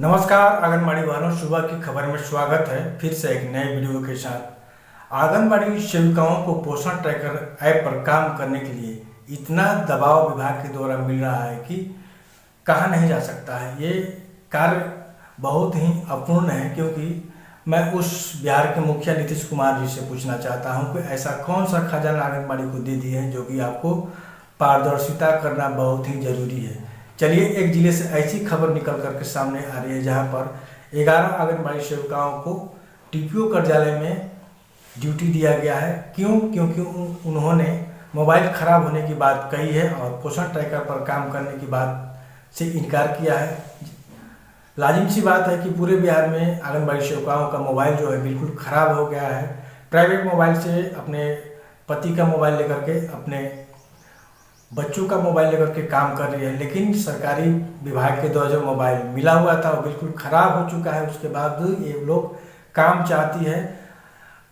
नमस्कार आंगनबाड़ी वालों, सुबह की खबर में स्वागत है फिर से एक नए वीडियो के साथ। आंगनबाड़ी सेविकाओं को पोषण ट्रैकर ऐप पर काम करने के लिए इतना दबाव विभाग के द्वारा मिल रहा है कि कहा नहीं जा सकता है। ये कार्य बहुत ही अपूर्ण है, क्योंकि मैं उस बिहार के मुखिया नीतीश कुमार जी से पूछना चाहता हूं कि ऐसा कौन सा खजाना आंगनबाड़ी को दे दी है जो कि आपको पारदर्शिता करना बहुत ही जरूरी है। चलिए, एक जिले से ऐसी खबर निकल करके सामने आ रही है जहां पर 11 आंगनबाड़ी सेविकाओं को टीपीओ कार्यालय में ड्यूटी दिया गया है। क्यों? क्योंकि उन्होंने मोबाइल खराब होने की बात कही है और पोषण ट्रैकर पर काम करने की बात से इनकार किया है। लाजिम सी बात है कि पूरे बिहार में आंगनबाड़ी सेविकाओं का मोबाइल जो है बिल्कुल खराब हो गया है। प्राइवेट मोबाइल से अपने पति का मोबाइल लेकर के, अपने बच्चों का मोबाइल लेकर के काम कर रही है, लेकिन सरकारी विभाग के द्वारा जो मोबाइल मिला हुआ था वो बिल्कुल खराब हो चुका है। उसके बावजूद ये लोग काम चाहती है।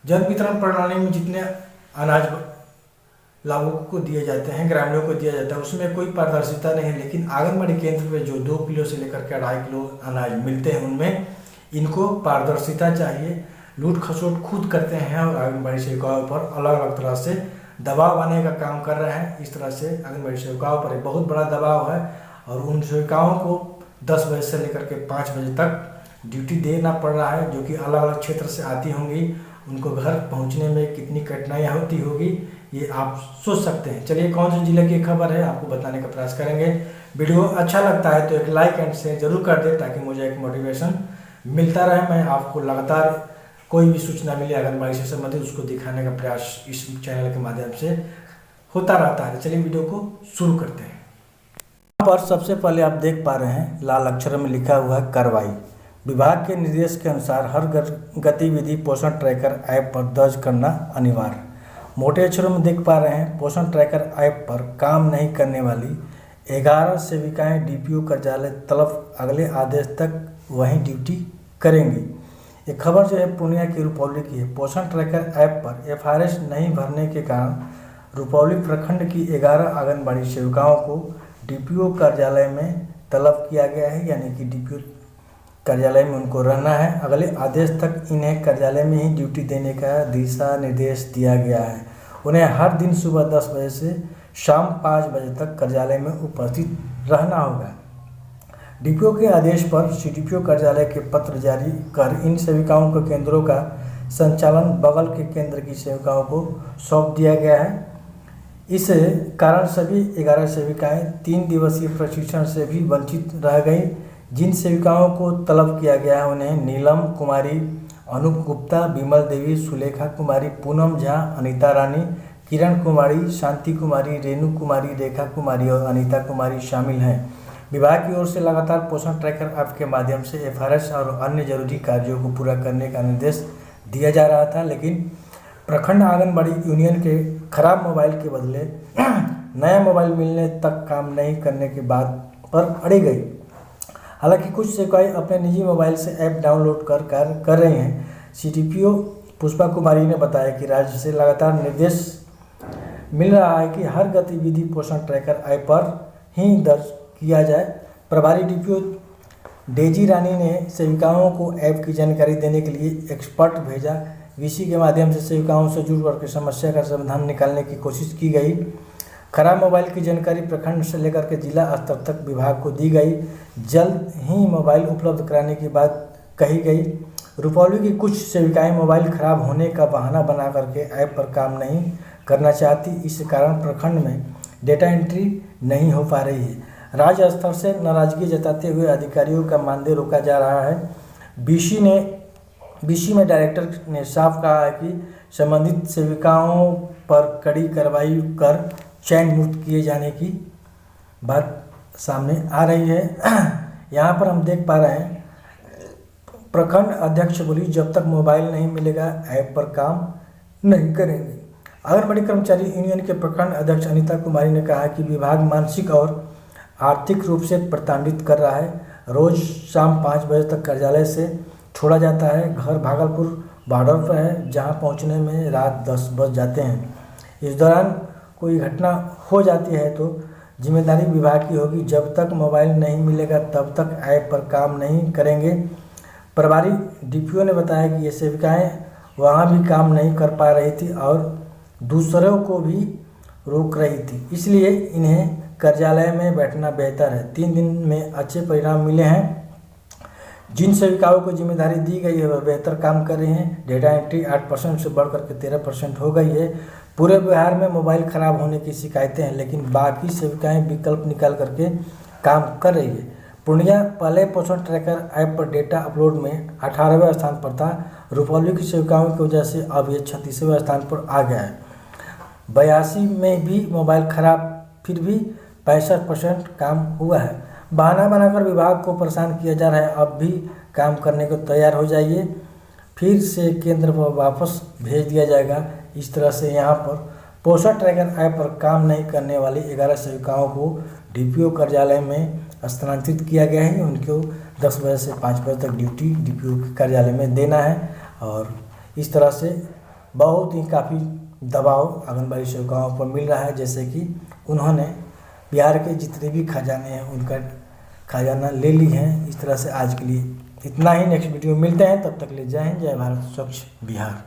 जन वितरण प्रणाली में जितने अनाज लाभुकों को दिए जाते हैं, ग्रामीणों को दिया जाता है, उसमें कोई पारदर्शिता नहीं है। लेकिन आंगनबाड़ी केंद्र पे जो 2 किलो से लेकर के 2.5 किलो अनाज मिलते हैं, उनमें इनको पारदर्शिता चाहिए। लूट खसोट खुद करते हैं और आंगनबाड़ी सेविकाओं पर अलग अलग तरह से दबाव आने का काम कर रहे हैं। इस तरह से आंगनबाड़ी सेविकाओं पर एक बहुत बड़ा दबाव है और उन सेविकाओं को 10 बजे से लेकर के 5 बजे तक ड्यूटी देना पड़ रहा है, जो कि अलग अलग क्षेत्र से आती होंगी। उनको घर पहुंचने में कितनी कठिनाइयाँ होती होगी, ये आप सोच सकते हैं। चलिए, कौन से जिले की खबर है आपको बताने का प्रयास करेंगे। वीडियो अच्छा लगता है तो एक लाइक एंड शेयर जरूर कर दें, ताकि मुझे एक मोटिवेशन मिलता रहे। मैं आपको लगातार कोई भी सूचना मिले आंगनबाड़ी से संबंधित, उसको दिखाने का प्रयास इस चैनल के माध्यम से होता रहता है। चलिए, वीडियो को शुरू करते हैं। यहाँ पर सबसे पहले आप देख पा रहे हैं लाल अक्षरों में लिखा हुआ है कार्रवाई। विभाग के निर्देश के अनुसार हर गतिविधि पोषण ट्रैकर ऐप पर दर्ज करना अनिवार्य। मोटे अक्षरों में देख पा रहे हैं, पोषण ट्रैकर ऐप पर काम नहीं करने वाली 11 सेविकाएं डीपीओ कार्यालय तलब अगले आदेश तक वहीं ड्यूटी करेंगी। ये खबर जो है पूर्णिया की रुपौली की है। पोषण ट्रैकर ऐप पर एफआरएस नहीं भरने के कारण रुपौली प्रखंड की 11 आंगनबाड़ी सेविकाओं को डीपीओ कार्यालय में तलब किया गया है, यानी कि डीपीओ कार्यालय में उनको रहना है। अगले आदेश तक इन्हें कार्यालय में ही ड्यूटी देने का दिशा निर्देश दिया गया है। उन्हें हर दिन सुबह 10 बजे से शाम 5 बजे तक कार्यालय में उपस्थित रहना होगा। डीपीओ के आदेश पर सीडीपीओ कार्यालय के पत्र जारी कर इन सेविकाओं के केंद्रों का संचालन बगल के केंद्र की सेविकाओं को सौंप दिया गया है। इस कारण सभी 11 सेविकाएं 3 दिवसीय प्रशिक्षण से भी वंचित रह गई। जिन सेविकाओं को तलब किया गया है उन्हें नीलम कुमारी, अनूप गुप्ता, विमल देवी, सुलेखा कुमारी, पूनम झा, अनीता रानी, किरण कुमारी, शांति कुमारी, रेणु कुमारी, रेखा कुमारी और अनीता कुमारी शामिल हैं। विभाग की ओर से लगातार पोषण ट्रैकर ऐप के माध्यम से एफआरएस और अन्य जरूरी कार्यों को पूरा करने का निर्देश दिया जा रहा था, लेकिन प्रखंड आंगनबाड़ी यूनियन के खराब मोबाइल के बदले नया मोबाइल मिलने तक काम नहीं करने के बात पर अड़ी गई। हालांकि कुछ सेविकाएं अपने निजी मोबाइल से ऐप डाउनलोड कर कार्य कर रही हैं। सीडीपीओ पुष्पा कुमारी ने बताया कि राज्य से लगातार निर्देश मिल रहा है कि हर गतिविधि पोषण ट्रैकर ऐप पर ही दर्ज किया जाए। प्रभारी डीपीओ डेजी रानी ने सेविकाओं को ऐप की जानकारी देने के लिए एक्सपर्ट भेजा। वीसी के माध्यम से सेविकाओं से जुड़ करके समस्या का समाधान निकालने की कोशिश की गई। खराब मोबाइल की जानकारी प्रखंड से लेकर के जिला स्तर तक विभाग को दी गई। जल्द ही मोबाइल उपलब्ध कराने की बात कही गई। रुपौली की कुछ सेविकाएं मोबाइल खराब होने का बहाना बना करके ऐप पर काम नहीं करना चाहती। इस कारण प्रखंड में डेटा एंट्री नहीं हो पा रही है। राज्य स्तर से नाराजगी जताते हुए अधिकारियों का मानदेय रोका जा रहा है। बीसी में डायरेक्टर ने साफ कहा है कि संबंधित सेविकाओं पर कड़ी कार्रवाई कर चयन मुक्त किए जाने की बात सामने आ रही है। यहाँ पर हम देख पा रहे हैं, प्रखंड अध्यक्ष बोली जब तक मोबाइल नहीं मिलेगा ऐप पर काम नहीं करेंगे। आंगनबाड़ी कर्मचारी यूनियन के प्रखंड अध्यक्ष अनीता कुमारी ने कहा कि विभाग मानसिक और आर्थिक रूप से प्रताड़ित कर रहा है। रोज शाम 5 बजे तक कार्यालय से छोड़ा जाता है। घर भागलपुर बॉर्डर पर है, जहां पहुंचने में रात 10 बज जाते हैं। इस दौरान कोई घटना हो जाती है तो जिम्मेदारी विभाग की होगी। जब तक मोबाइल नहीं मिलेगा तब तक ऐप पर काम नहीं करेंगे। प्रभारी डीपीओ ने बताया कि ये सेविकाएं वहाँ भी काम नहीं कर पा रही थी और दूसरों को भी रोक रही थी, इसलिए इन्हें कार्यालय में बैठना बेहतर है। 3 दिन में अच्छे परिणाम मिले हैं। जिन सेविकाओं को जिम्मेदारी दी गई है वह बेहतर काम कर रही हैं। डेटा एंट्री 8% से बढ़कर के 13% हो गई है। पूरे बिहार में मोबाइल खराब होने की शिकायतें हैं, लेकिन बाकी सेविकाएं विकल्प निकाल करके काम कर रही है। पूर्णिया पहले पोषण ट्रैकर ऐप पर डेटा अपलोड में 18वें स्थान पर था। रुपौली की सेविकाओं की वजह से अब ये 36वें स्थान पर आ गया है। 82 में भी मोबाइल खराब, फिर भी 65% काम हुआ है। बहाना बनाकर विभाग को परेशान किया जा रहा है। अब भी काम करने को तैयार हो जाइए, फिर से केंद्र पर वापस भेज दिया जाएगा। इस तरह से यहाँ पर पोषण ट्रैकर ऐप पर काम नहीं करने वाली 11 सेविकाओं को डीपीओ कार्यालय में स्थानांतरित किया गया है। उनको 10 बजे से 5 बजे तक ड्यूटी डीपीओ के कार्यालय में देना है। और इस तरह से बहुत ही काफ़ी दबाव आंगनबाड़ी सेविकाओं पर मिल रहा है, जैसे कि उन्होंने बिहार के जितने भी खजाने हैं उनका खजाना ले ली है। इस तरह से आज के लिए इतना ही। नेक्स्ट वीडियो मिलते हैं, तब तक ले जय हिंद, जय भारत, स्वच्छ बिहार।